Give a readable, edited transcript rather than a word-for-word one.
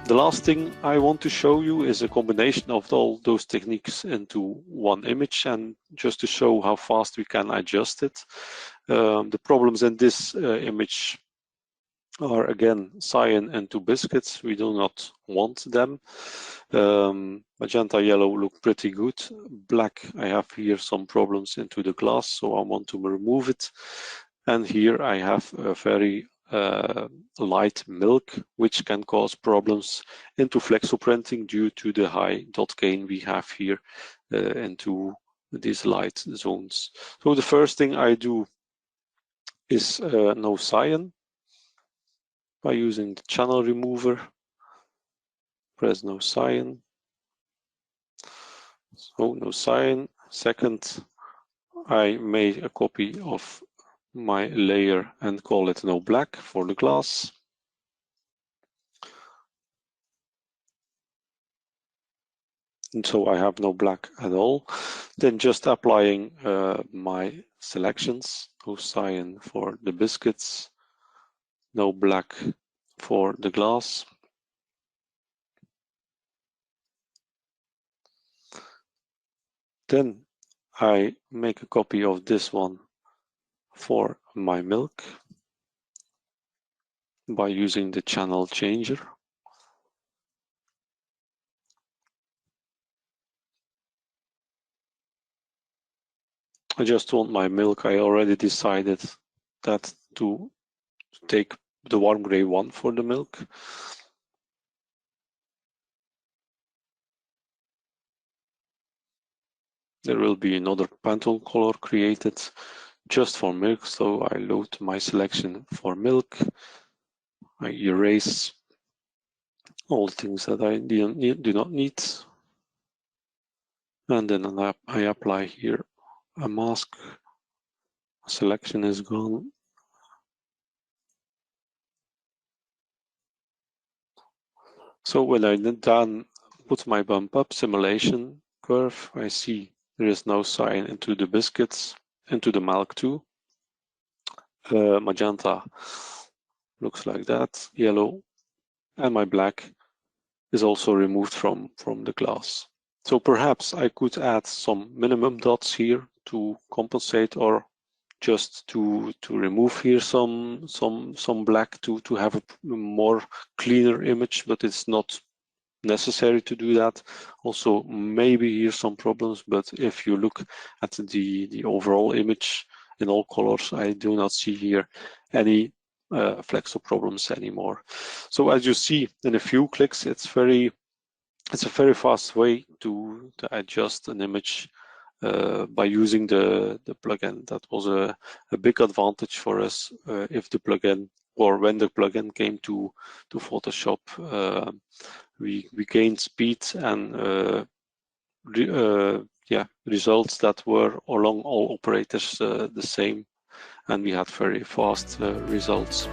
The last thing I want to show you is a combination of all those techniques into one image, and just to show how fast we can adjust it. The problems in this image are again cyan and two biscuits. We do not want them. Magenta yellow look pretty good. Black, I have here some problems into the glass, so I want to remove it. And here I have a very light milk, which can cause problems into flexo printing due to the high dot gain we have here into these light zones. So the first thing I do is no cyan by using the channel remover. Press no cyan. So no cyan. Second, I made a copy of my layer and call it no black for the glass. And so I have no black at all. Then just applying my selections, no cyan for the biscuits, no black for the glass. Then I make a copy of this one for my milk by using the channel changer. I just want my milk. I already decided that to take the warm gray one for the milk. There will be another Pantone color created just for milk, so I load my selection for milk. I erase all things that I do not need. And then I apply here a mask. Selection is gone. So when I then put my bump up simulation curve, I see there is no cyan into the biscuits, into the milk too. Magenta looks like that, yellow, and my black is also removed from the glass. So perhaps I could add some minimum dots here to compensate, or just to remove here some black to have a more cleaner image, but it's not necessary to do that. Also, maybe here some problems, but if you look at the overall image in all colors, I do not see here any flexo problems anymore. So as you see in a few clicks, it's a very fast way to adjust an image by using the plugin. That was a big advantage for us if the plugin, or when the plugin came to Photoshop. We gained speed and results that were along all operators the same, and we had very fast results.